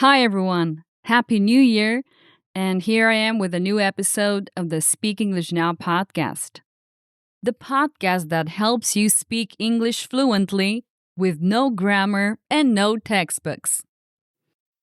Hi, everyone. Happy New Year. And here I am with a new episode of the Speak English Now podcast, the podcast that helps you speak English fluently with no grammar and no textbooks.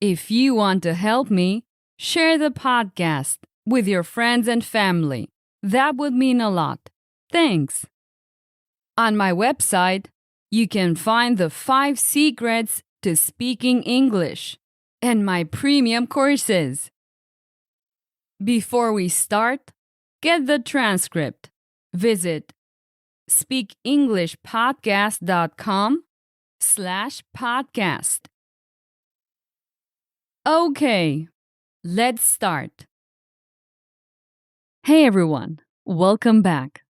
If you want to help me, share the podcast with your friends and family. That would mean a lot. Thanks. On my website, you can find the 5 secrets to speaking English and my premium courses. Before we start, get the transcript. Visit speakenglishpodcast.com/podcast. Okay, let's start. Hey everyone, welcome back.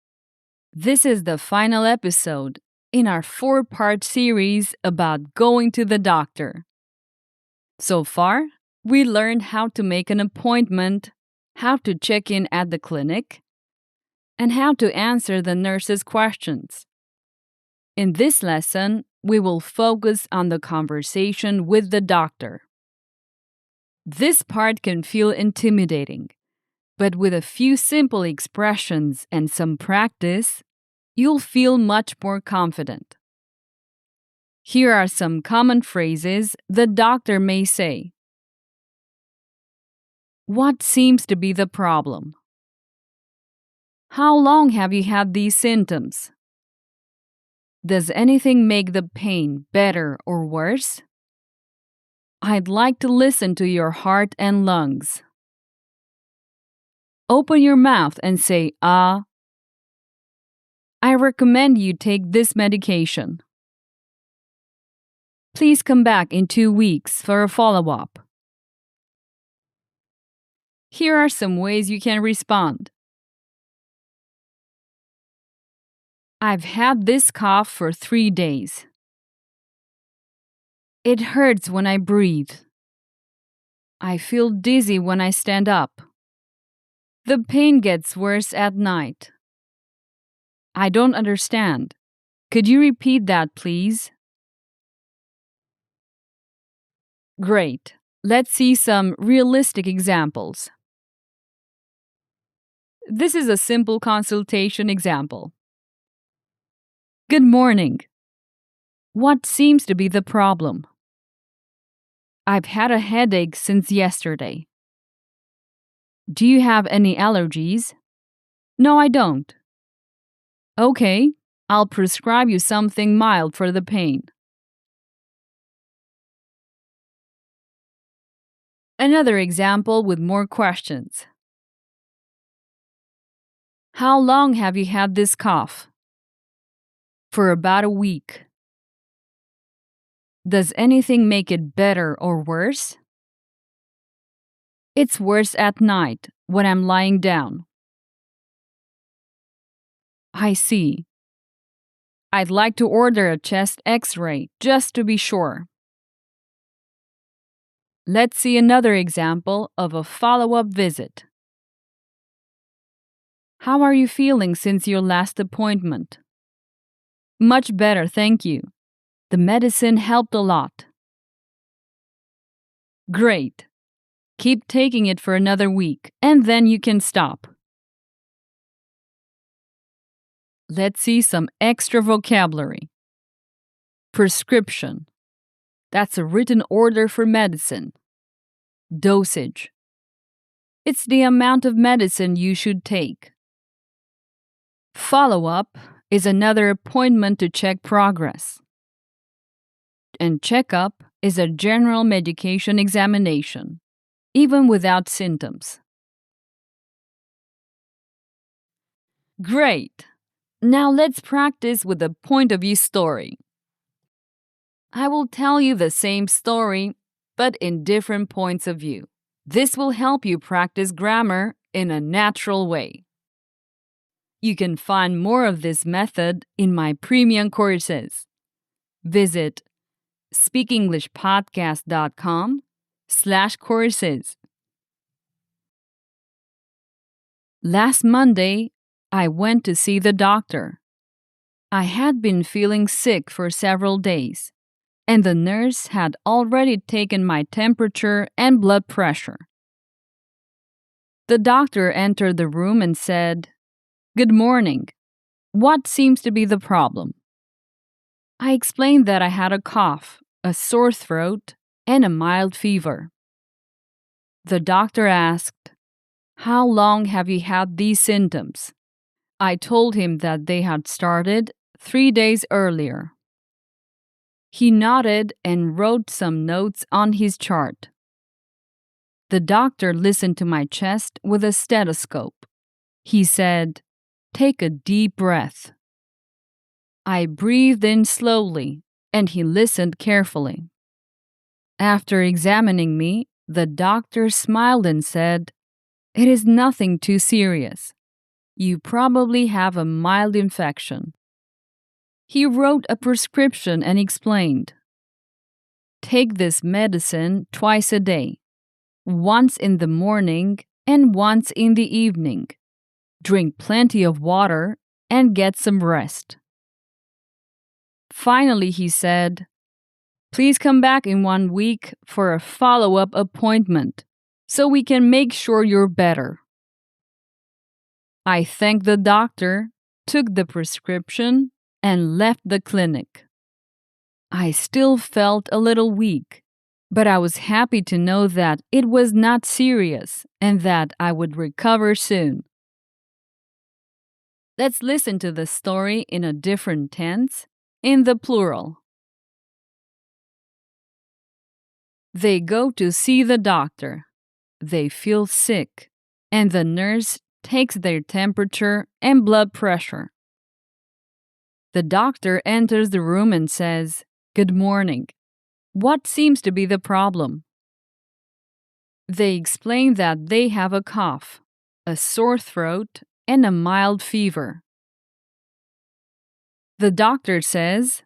This is the final episode in our 4-part series about going to the doctor. So far, we learned how to make an appointment, how to check in at the clinic, and how to answer the nurse's questions. In this lesson, we will focus on the conversation with the doctor. This part can feel intimidating, but with a few simple expressions and some practice, you'll feel much more confident. Here are some common phrases the doctor may say. What seems to be the problem? How long have you had these symptoms? Does anything make the pain better or worse? I'd like to listen to your heart and lungs. Open your mouth and say, ah. I recommend you take this medication. Please come back in 2 weeks for a follow-up. Here are some ways you can respond. I've had this cough for 3 days. It hurts when I breathe. I feel dizzy when I stand up. The pain gets worse at night. I don't understand. Could you repeat that, please? Great. Let's see some realistic examples. This is a simple consultation example. Good morning. What seems to be the problem? I've had a headache since yesterday. Do you have any allergies? No, I don't. Okay, I'll prescribe you something mild for the pain. Another example with more questions. How long have you had this cough? For about a week. Does anything make it better or worse? It's worse at night when I'm lying down. I see. I'd like to order a chest X-ray just to be sure. Let's see another example of a follow-up visit. How are you feeling since your last appointment? Much better, thank you. The medicine helped a lot. Great. Keep taking it for another week, and then you can stop. Let's see some extra vocabulary. Prescription. That's a written order for medicine. Dosage. It's the amount of medicine you should take. Follow-up is another appointment to check progress. And checkup is a general medication examination, even without symptoms. Great! Now let's practice with a point of view story. I will tell you the same story, but in different points of view. This will help you practice grammar in a natural way. You can find more of this method in my premium courses. Visit speakenglishpodcast.com/courses. Last Monday, I went to see the doctor. I had been feeling sick for several days, and the nurse had already taken my temperature and blood pressure. The doctor entered the room and said, "Good morning. What seems to be the problem?" I explained that I had a cough, a sore throat, and a mild fever. The doctor asked, "How long have you had these symptoms?" I told him that they had started 3 days earlier. He nodded and wrote some notes on his chart. The doctor listened to my chest with a stethoscope. He said, "Take a deep breath." I breathed in slowly, and he listened carefully. After examining me, the doctor smiled and said, "It is nothing too serious. You probably have a mild infection." He wrote a prescription and explained, "Take this medicine twice a day, once in the morning and once in the evening. Drink plenty of water and get some rest." Finally, he said, "Please come back in 1 week for a follow-up appointment so we can make sure you're better." I thanked the doctor, took the prescription, and left the clinic. I still felt a little weak, but I was happy to know that it was not serious and that I would recover soon. Let's listen to the story in a different tense, in the plural. They go to see the doctor. They feel sick, and the nurse takes their temperature and blood pressure. The doctor enters the room and says, "Good morning. What seems to be the problem?" They explain that they have a cough, a sore throat, and a mild fever. The doctor says,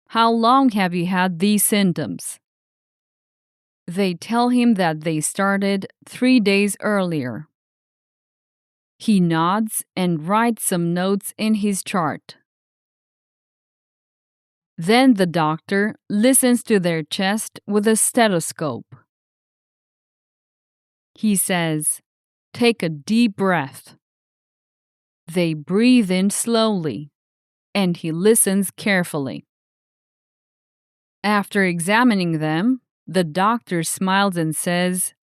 "How long have you had these symptoms?" They tell him that they started 3 days earlier. He nods and writes some notes in his chart. Then the doctor listens to their chest with a stethoscope. He says, "Take a deep breath." They breathe in slowly, and he listens carefully. After examining them, the doctor smiles and says,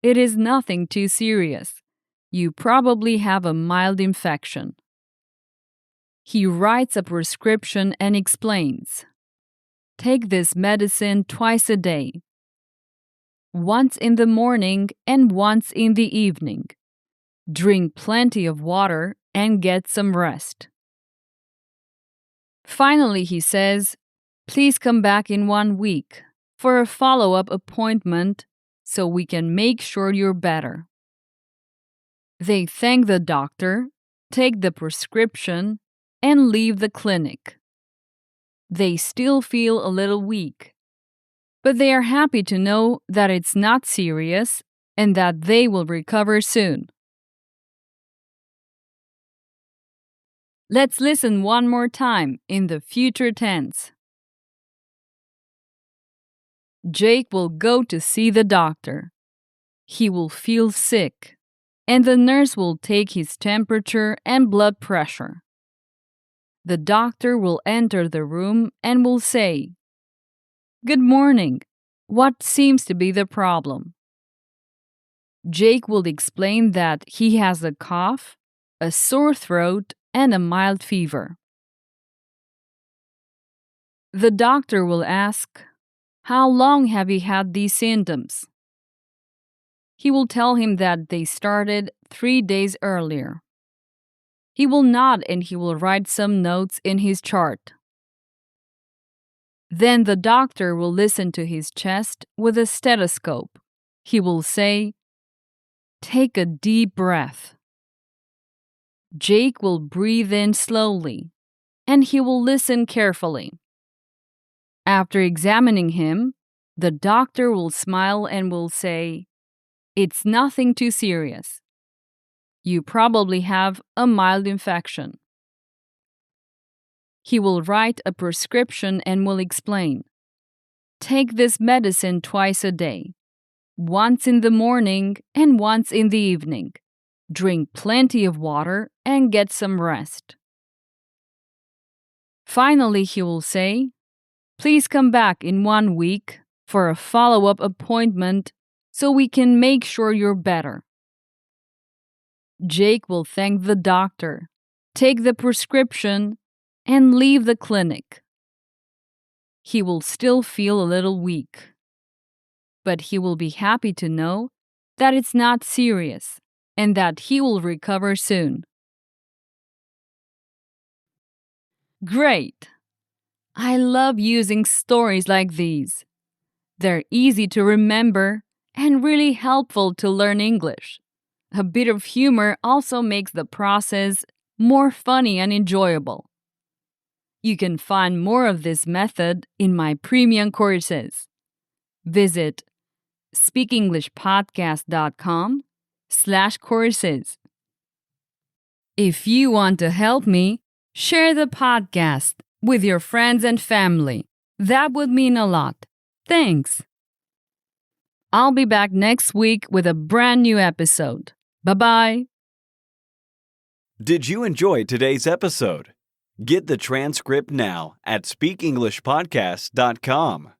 "It is nothing too serious. You probably have a mild infection." He writes a prescription and explains, "Take this medicine twice a day, once in the morning and once in the evening. Drink plenty of water and get some rest." Finally, he says, "Please come back in 1 week for a follow-up appointment so we can make sure you're better." They thank the doctor, take the prescription, and leave the clinic. They still feel a little weak, but they are happy to know that it's not serious and that they will recover soon. Let's listen one more time in the future tense. Jake will go to see the doctor. He will feel sick, and the nurse will take his temperature and blood pressure. The doctor will enter the room and will say, "Good morning. What seems to be the problem?" Jake will explain that he has a cough, a sore throat, and a mild fever. The doctor will ask, "How long have you had these symptoms?" He will tell him that they started 3 days earlier. He will nod and he will write some notes in his chart. Then the doctor will listen to his chest with a stethoscope. He will say, "Take a deep breath." Jake will breathe in slowly, and he will listen carefully. After examining him, the doctor will smile and will say, "It's nothing too serious. You probably have a mild infection." He will write a prescription and will explain. Take this medicine twice a day, once in the morning and once in the evening. Drink plenty of water and get some rest. Finally, he will say, please come back in 1 week for a follow-up appointment so we can make sure you're better. Jake will thank the doctor, take the prescription, and leave the clinic. He will still feel a little weak, but he will be happy to know that it's not serious and that he will recover soon. Great! I love using stories like these. They're easy to remember and really helpful to learn English. A bit of humor also makes the process more funny and enjoyable. You can find more of this method in my premium courses. Visit speakenglishpodcast.com/courses. If you want to help me, share the podcast with your friends and family. That would mean a lot. Thanks. I'll be back next week with a brand new episode. Bye-bye. Did you enjoy today's episode? Get the transcript now at speakenglishpodcast.com.